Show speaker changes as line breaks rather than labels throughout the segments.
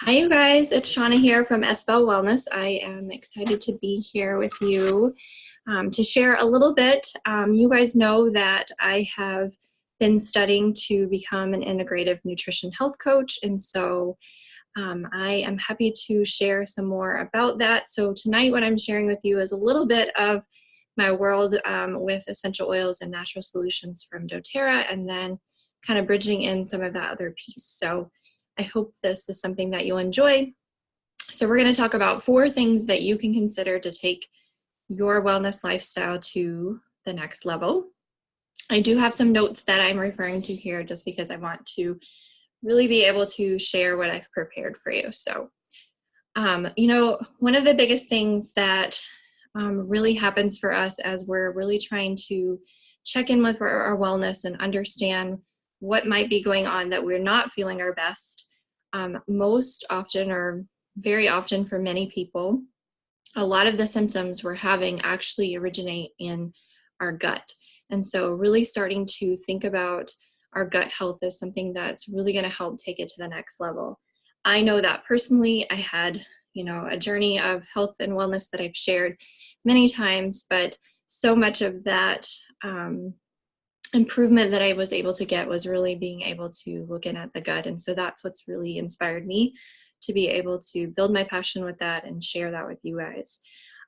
Hi, you guys. It's Shauna here from SBell Wellness. I am excited to be here with you to share a little bit. You guys know that I have been studying to become an integrative nutrition health coach, and so I am happy to share some more about that. So tonight what I'm sharing with you is a little bit of my world with essential oils and natural solutions from doTERRA, and then kind of bridging in some of that other piece. So I hope this is something that you'll enjoy. So we're going to talk about 4 things that you can consider to take your wellness lifestyle to the next level. I do have some notes that I'm referring to here just because I want to really be able to share what I've prepared for you. So, one of the biggest things that really happens for us as we're really trying to check in with our wellness and understand what might be going on that we're not feeling our best. Most often, or very often for many people, a lot of the symptoms we're having actually originate in our gut. And so really starting to think about our gut health is something that's really going to help take it to the next level. I know that personally. I had, a journey of health and wellness that I've shared many times, but so much of that improvement that I was able to get was really being able to look in at the gut. And so that's what's really inspired me to be able to build my passion with that and share that with you guys.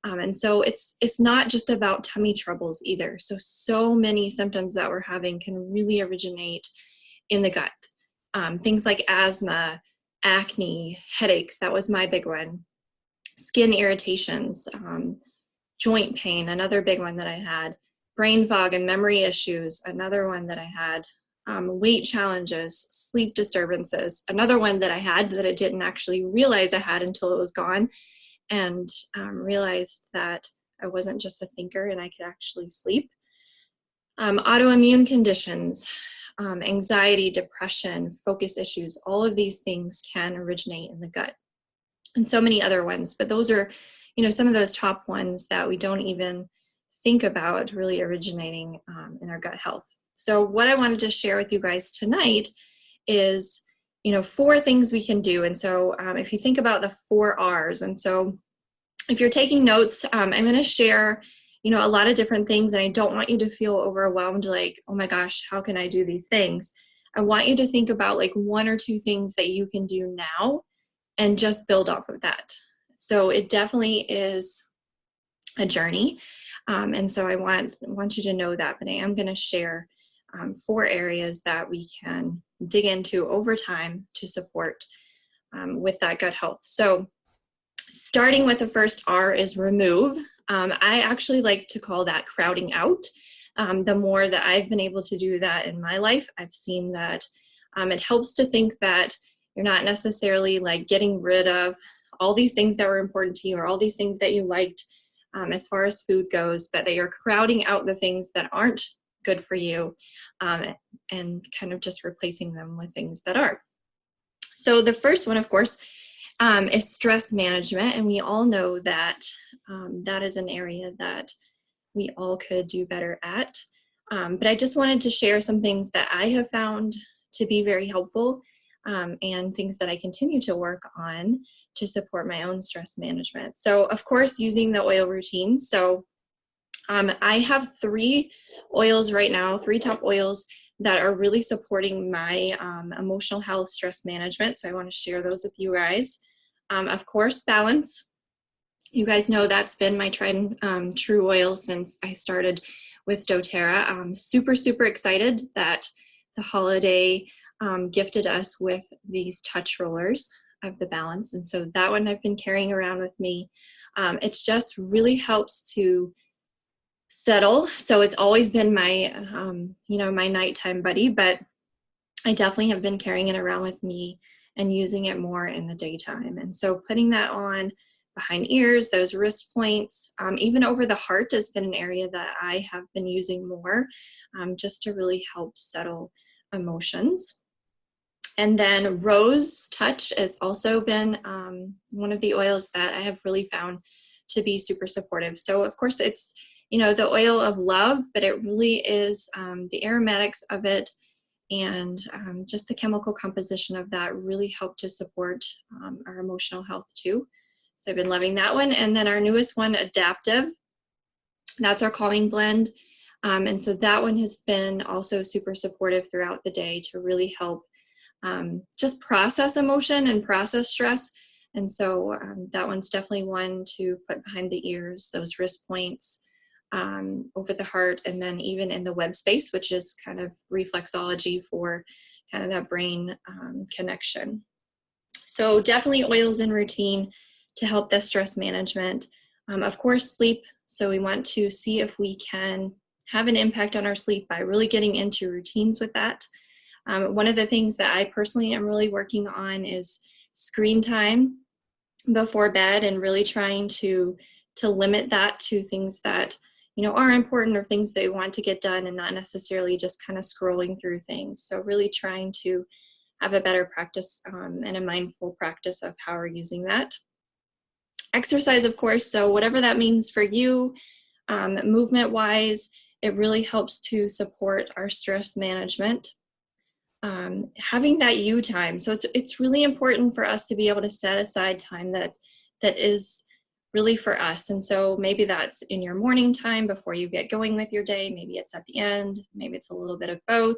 And so it's not just about tummy troubles either. So many symptoms that we're having can really originate in the gut. Things like asthma, acne, headaches, that was my big one. Skin irritations, joint pain, another big one that I had. Brain fog and memory issues, another one that I had. Weight challenges, sleep disturbances, another one that I had that I didn't actually realize I had until it was gone, and realized that I wasn't just a thinker and I could actually sleep. Autoimmune conditions, anxiety, depression, focus issues, all of these things can originate in the gut, and so many other ones, but those are, some of those top ones that we don't even think about really originating in our gut health. So what I wanted to share with you guys tonight is, 4 things we can do. And so if you think about the 4 R's, and so if you're taking notes, I'm going to share, a lot of different things, and I don't want you to feel overwhelmed, like, oh my gosh, how can I do these things? I want you to think about like 1 or 2 things that you can do now and just build off of that. So it definitely is a journey. And so I want you to know that, but I am going to share 4 areas that we can dig into over time to support with that gut health. So starting with the first R is remove. I actually like to call that crowding out. The more that I've been able to do that in my life, I've seen that it helps to think that you're not necessarily like getting rid of all these things that were important to you or all these things that you liked as far as food goes, but that you're crowding out the things that aren't good for you and kind of just replacing them with things that are. So the first one, of course, is stress management. And we all know that that is an area that we all could do better at. But I just wanted to share some things that I have found to be very helpful and things that I continue to work on to support my own stress management. So, of course, using the oil routine. So I have 3 oils right now, 3 top oils that are really supporting my emotional health, stress management. So I want to share those with you guys. Of course, balance. You guys know that's been my tried and true oil since I started with doTERRA. I'm super, super excited that the holiday gifted us with these touch rollers of the balance. And so that one I've been carrying around with me. It just really helps to settle. So it's always been my, my nighttime buddy, but I definitely have been carrying it around with me and using it more in the daytime. And so putting that on behind ears, those wrist points, even over the heart has been an area that I have been using more just to really help settle emotions. And then Rose Touch has also been one of the oils that I have really found to be super supportive. So of course it's, the oil of love, but it really is the aromatics of it and just the chemical composition of that really helped to support our emotional health too. So I've been loving that one. And then our newest one, Adaptive, that's our calming blend. And so that one has been also super supportive throughout the day to really help just process emotion and process stress. And so that one's definitely one to put behind the ears, those wrist points, over the heart, and then even in the web space, which is kind of reflexology for kind of that brain connection. So definitely oils and routine to help the stress management. Of course, sleep. So we want to see if we can have an impact on our sleep by really getting into routines with that. One of the things that I personally am really working on is screen time before bed, and really trying to limit that to things that are important, or things they want to get done, and not necessarily just kind of scrolling through things. So really trying to have a better practice and a mindful practice of how we're using that. Exercise, of course, so whatever that means for you, movement wise, it really helps to support our stress management. Having that you time. So it's really important for us to be able to set aside time that is really for us. And so maybe that's in your morning time before you get going with your day. Maybe it's at the end. Maybe it's a little bit of both.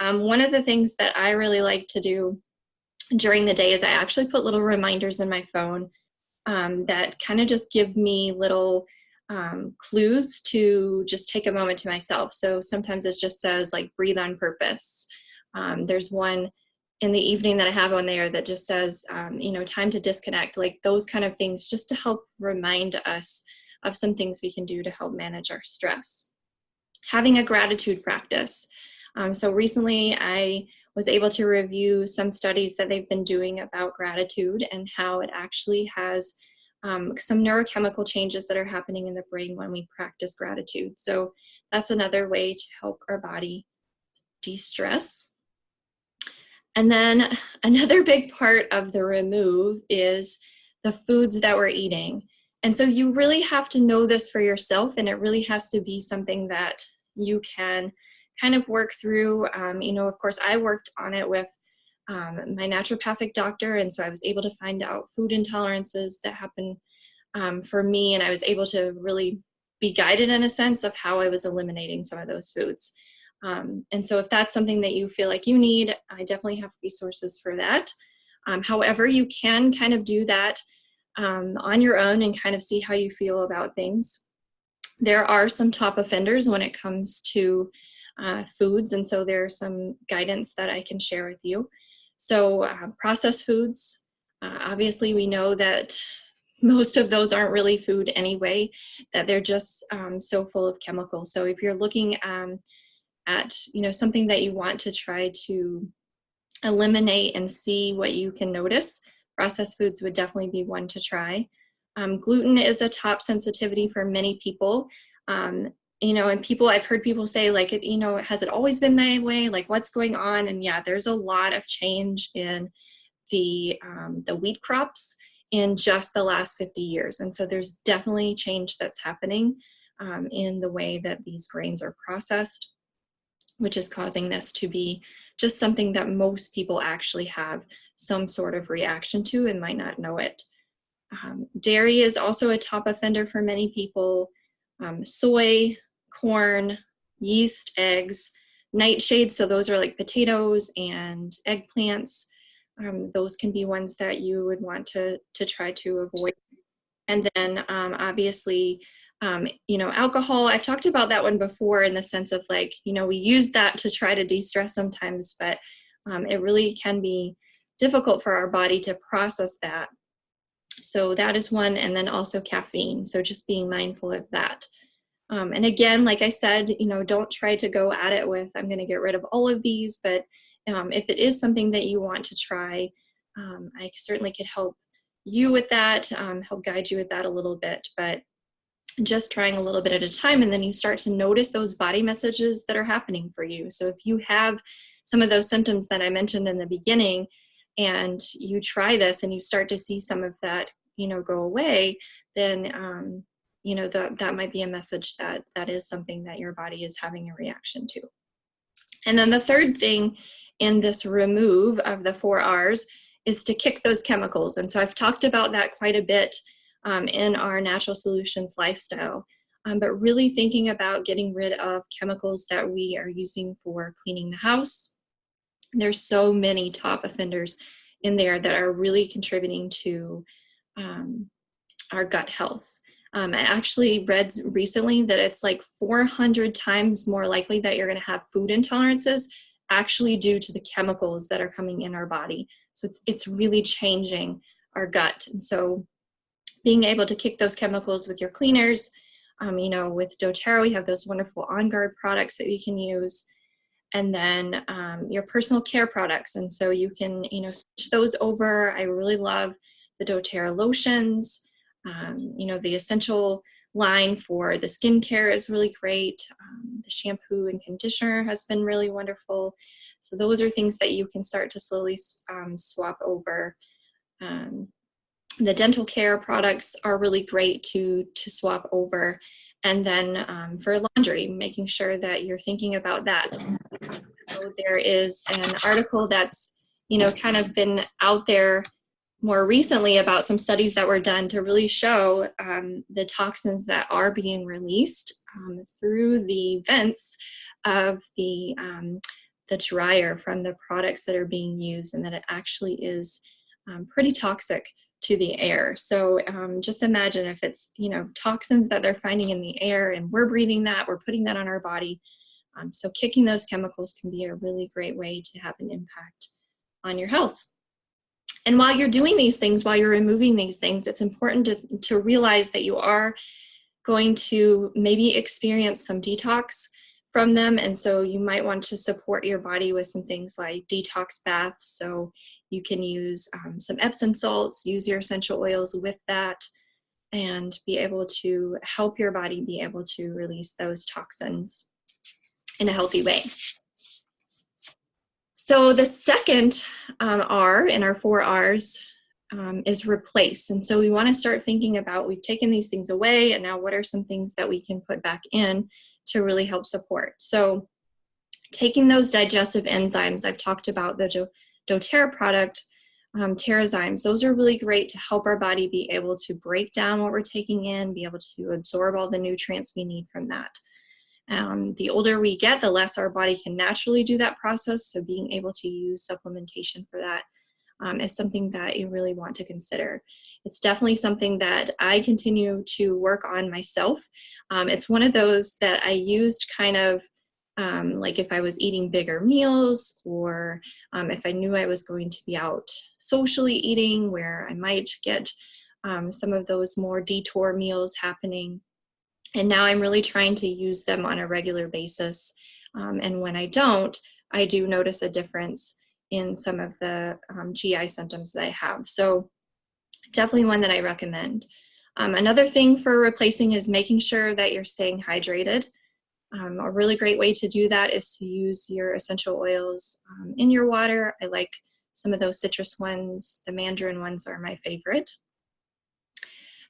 One of the things that I really like to do during the day is I actually put little reminders in my phone that kind of just give me little clues to just take a moment to myself. So sometimes it just says like breathe on purpose. There's one in the evening that I have on there that just says, time to disconnect, like those kind of things, just to help remind us of some things we can do to help manage our stress. Having a gratitude practice. So recently I was able to review some studies that they've been doing about gratitude and how it actually has some neurochemical changes that are happening in the brain when we practice gratitude. So that's another way to help our body de-stress. And then another big part of the remove is the foods that we're eating. And so you really have to know this for yourself, and it really has to be something that you can kind of work through. Of course, I worked on it with my naturopathic doctor, and so I was able to find out food intolerances that happen for me, and I was able to really be guided in a sense of how I was eliminating some of those foods. And so if that's something that you feel like you need, I definitely have resources for that. However, you can kind of do that on your own and kind of see how you feel about things. There are some top offenders when it comes to foods, and so there's some guidance that I can share with you. So processed foods, obviously we know that most of those aren't really food anyway, that they're just so full of chemicals. So if you're looking at something that you want to try to eliminate and see what you can notice, processed foods would definitely be one to try. Gluten is a top sensitivity for many people. And I've heard people say like, has it always been that way? Like what's going on? And yeah, there's a lot of change in the wheat crops in just the last 50 years. And so there's definitely change that's happening in the way that these grains are processed, which is causing this to be just something that most people actually have some sort of reaction to and might not know it. Dairy is also a top offender for many people. Soy, corn, yeast, eggs, nightshades, so those are like potatoes and eggplants. Those can be ones that you would want to try to avoid. And then obviously, alcohol, I've talked about that one before in the sense of like, we use that to try to de-stress sometimes, but it really can be difficult for our body to process that. So that is one, and then also caffeine. So just being mindful of that. And again, like I said, don't try to go at it with, I'm going to get rid of all of these, but if it is something that you want to try, I certainly could help you with that, help guide you with that a little bit, but just trying a little bit at a time, and then you start to notice those body messages that are happening for you. So if you have some of those symptoms that I mentioned in the beginning, and you try this and you start to see some of that, go away, then, that might be a message that is something that your body is having a reaction to. And then the third thing in this remove of the 4 Rs is to kick those chemicals. And so I've talked about that quite a bit in our natural solutions lifestyle, but really thinking about getting rid of chemicals that we are using for cleaning the house. There's so many top offenders in there that are really contributing to our gut health. I actually read recently that it's like 400 times more likely that you're going to have food intolerances actually due to the chemicals that are coming in our body. So it's really changing our gut. And so being able to kick those chemicals with your cleaners, you know, with doTERRA, we have those wonderful On Guard products that you can use. And then your personal care products. And so you can, you know, switch those over. I really love the doTERRA lotions. You know, the essential line for the skincare is really great. The shampoo and conditioner has been really wonderful. So those are things that you can start to slowly swap over. The dental care products are really great to swap over. And then for laundry, making sure that you're thinking about that. So there is an article that's, you know, kind of been out there more recently about some studies that were done to really show the toxins that are being released through the vents of the dryer from the products that are being used, and that it actually is pretty toxic to the air. So just imagine if it's, you know, toxins that they're finding in the air and we're breathing that, we're putting that on our body. So kicking those chemicals can be a really great way to have an impact on your health. And while you're doing these things, while you're removing these things, it's important to realize that you are going to maybe experience some detox from them. And so you might want to support your body with some things like detox baths. So you can use some Epsom salts, use your essential oils with that, and be able to help your body be able to release those toxins in a healthy way. So the second R in our 4 Rs is replace. And so we want to start thinking about, we've taken these things away, and now what are some things that we can put back in to really help support? So taking those digestive enzymes, I've talked about the doTERRA product, Terrazymes, those are really great to help our body be able to break down what we're taking in, be able to absorb all the nutrients we need from that. The older we get, the less our body can naturally do that process. So being able to use supplementation for that is something that you really want to consider. It's definitely something that I continue to work on myself. It's one of those that I used kind of like if I was eating bigger meals, or if I knew I was going to be out socially eating, where I might get some of those more detour meals happening. And now I'm really trying to use them on a regular basis. And when I don't, I do notice a difference in some of the GI symptoms that I have. So definitely one that I recommend. Another thing for replacing is making sure that you're staying hydrated. A really great way to do that is to use your essential oils in your water. I like some of those citrus ones. The mandarin ones are my favorite.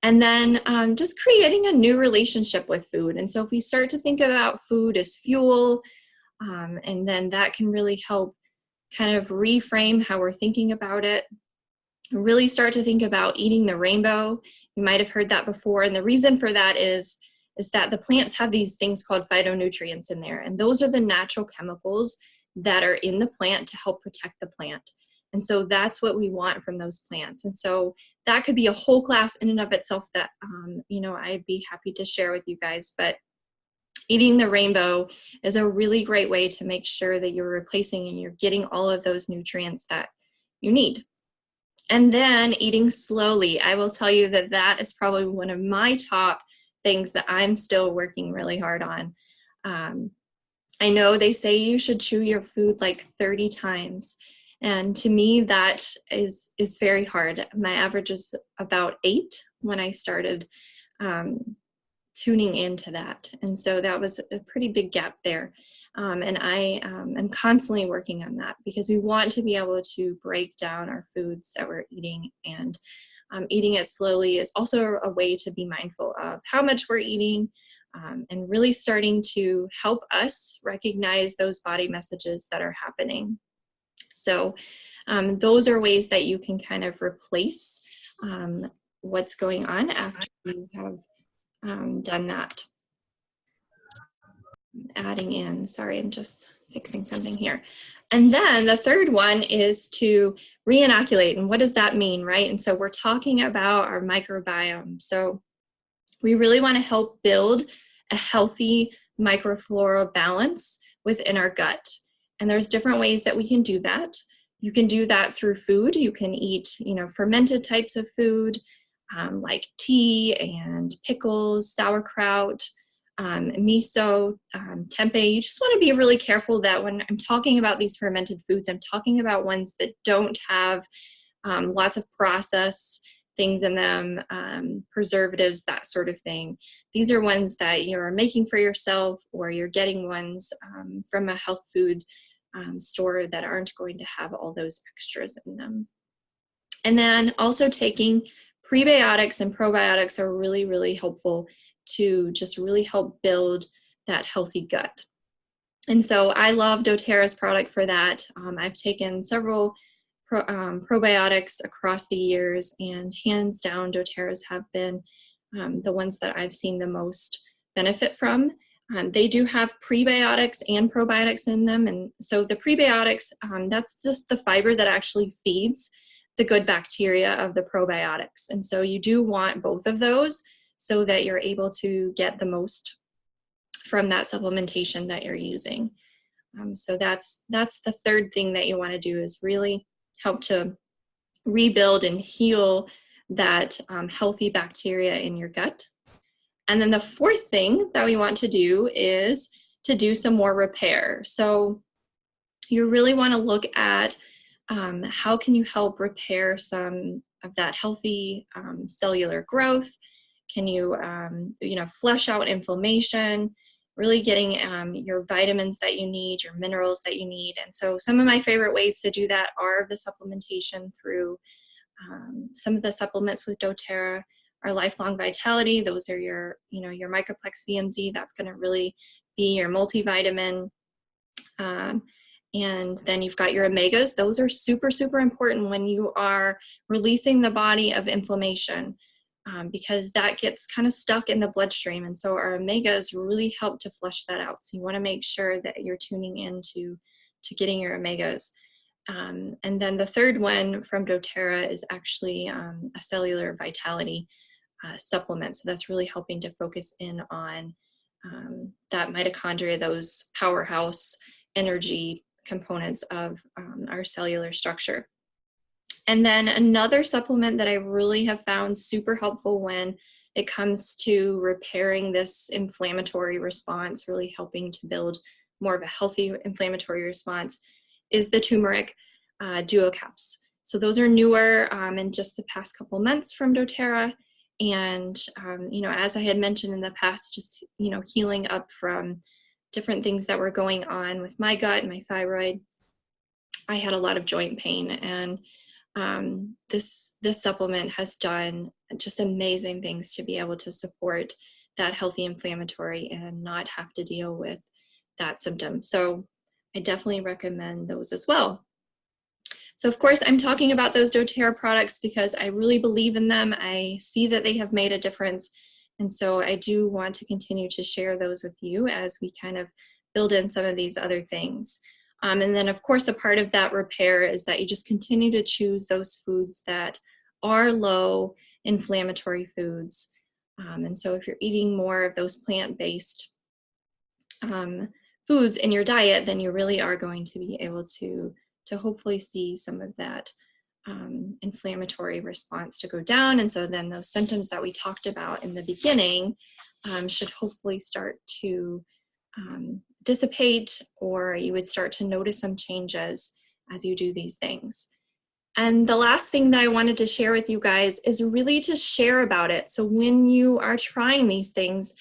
And then just creating a new relationship with food. And so if we start to think about food as fuel, and then that can really help kind of reframe how we're thinking about it. Really start to think about eating the rainbow. You might have heard that before. And the reason for that is that the plants have these things called phytonutrients in there. And those are the natural chemicals that are in the plant to help protect the plant. And so that's what we want from those plants. And so that could be a whole class in and of itself that, you know, I'd be happy to share with you guys. But eating the rainbow is a really great way to make sure that you're replacing and you're getting all of those nutrients that you need. And then eating slowly. I will tell you that that is probably one of my top things that I'm still working really hard on. I know they say you should chew your food like 30 times. And to me, that is very hard. My average is about 8 when I started tuning into that. And so that was a pretty big gap there. And I am constantly working on that, because we want to be able to break down our foods that we're eating, and eating it slowly is also a way to be mindful of how much we're eating, and really starting to help us recognize those body messages that are happening. So those are ways that you can kind of replace what's going on after you have done that. Adding in, sorry, I'm just fixing something here. And then the third one is to re-inoculate. And what does that mean, right? And so we're talking about our microbiome. So we really want to help build a healthy microflora balance within our gut. And there's different ways that we can do that. You can do that through food. You can eat, fermented types of food like tea and pickles, sauerkraut, miso, tempeh. You just want to be really careful that when I'm talking about these fermented foods, I'm talking about ones that don't have lots of processed things in them, preservatives, that sort of thing. These are ones that you're making for yourself, or you're getting ones from a health food store that aren't going to have all those extras in them. And then also taking prebiotics and probiotics are really, really helpful to just really help build that healthy gut. And so I love doTERRA's product for that. I've taken several probiotics across the years, and hands down doTERRA's have been the ones that I've seen the most benefit from. They do have prebiotics and probiotics in them, and so the prebiotics, that's just the fiber that actually feeds the good bacteria of the probiotics. And so you do want both of those so that you're able to get the most from that supplementation that you're using. So that's the third thing that you want to do, is really help to rebuild and heal that healthy bacteria in your gut. And then the fourth thing that we want to do is to do some more repair. So you really want to look at how can you help repair some of that healthy cellular growth? Can you, flush out inflammation, really getting your vitamins that you need, your minerals that you need. And so some of my favorite ways to do that are the supplementation through some of the supplements with doTERRA. Our Lifelong Vitality, those are your Microplex VMZ, that's going to really be your multivitamin. And then you've got your omegas. Those are super, super important when you are releasing the body of inflammation, because that gets kind of stuck in the bloodstream. And so our omegas really help to flush that out. So you want to make sure that you're tuning into getting your omegas. And then the third one from doTERRA is actually a cellular vitality supplement. So that's really helping to focus in on that mitochondria, those powerhouse energy components of our cellular structure. And then another supplement that I really have found super helpful when it comes to repairing this inflammatory response, really helping to build more of a healthy inflammatory response, is the turmeric duo caps. So those are newer in just the past couple months from doTERRA. And, as I had mentioned in the past, just, healing up from different things that were going on with my gut and my thyroid. I had a lot of joint pain, and this supplement has done just amazing things to be able to support that healthy inflammatory and not have to deal with that symptom. So I definitely recommend those as well. So of course, I'm talking about those doTERRA products because I really believe in them. I see that they have made a difference. And so I do want to continue to share those with you as we kind of build in some of these other things. And then of course, a part of that repair is that you just continue to choose those foods that are low inflammatory foods. And so if you're eating more of those plant-based foods in your diet, then you really are going to be able to hopefully see some of that inflammatory response to go down. And so then those symptoms that we talked about in the beginning should hopefully start to dissipate, or you would start to notice some changes as you do these things. And the last thing that I wanted to share with you guys is really to share about it. So when you are trying these things,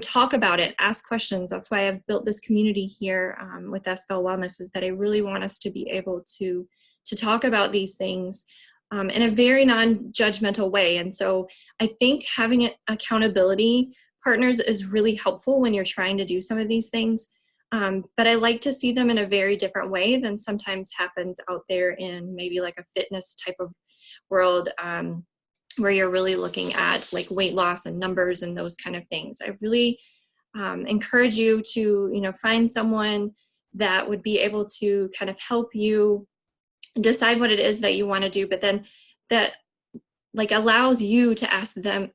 talk about it, ask questions. That's why I've built this community here with SBell Wellness, is that I really want us to be able to talk about these things in a very non-judgmental way. And so I think having accountability partners is really helpful when you're trying to do some of these things. But I like to see them in a very different way than sometimes happens out there in maybe like a fitness type of world, where you're really looking at like weight loss and numbers and those kind of things. I really encourage you to, find someone that would be able to kind of help you decide what it is that you want to do, but then that like allows you to ask them,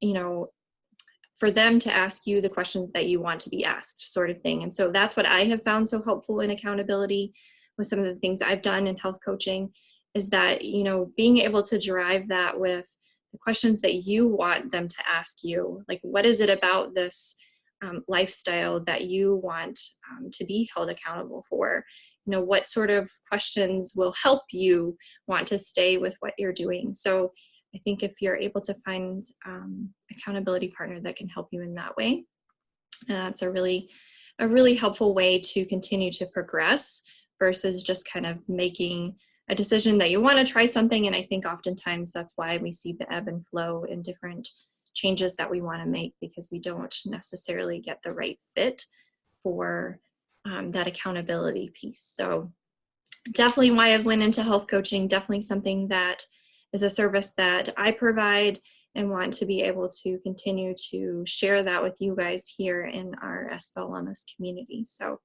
for them to ask you the questions that you want to be asked, sort of thing. And so that's what I have found so helpful in accountability with some of the things I've done in health coaching, is that, being able to drive that with the questions that you want them to ask you. Like, what is it about this lifestyle that you want to be held accountable for? What sort of questions will help you want to stay with what you're doing? So I think if you're able to find accountability partner that can help you in that way, that's a really helpful way to continue to progress versus just kind of making a decision that you want to try something. And I think oftentimes that's why we see the ebb and flow in different changes that we want to make, because we don't necessarily get the right fit for that accountability piece. So definitely why I've went into health coaching, definitely something that is a service that I provide and want to be able to continue to share that with you guys here in our SBell Wellness community. So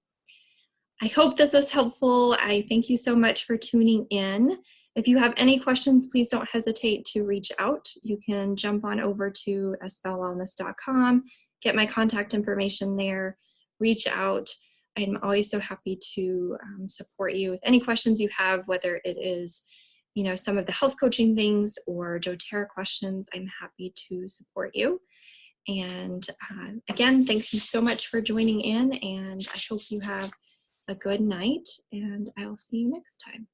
I hope this was helpful. I thank you so much for tuning in. If you have any questions, please don't hesitate to reach out. You can jump on over to sbellwellness.com, get my contact information there, reach out. I'm always so happy to support you with any questions you have, whether it is some of the health coaching things or doTERRA questions. I'm happy to support you. And again, thank you so much for joining in, and I hope you have a good night, and I'll see you next time.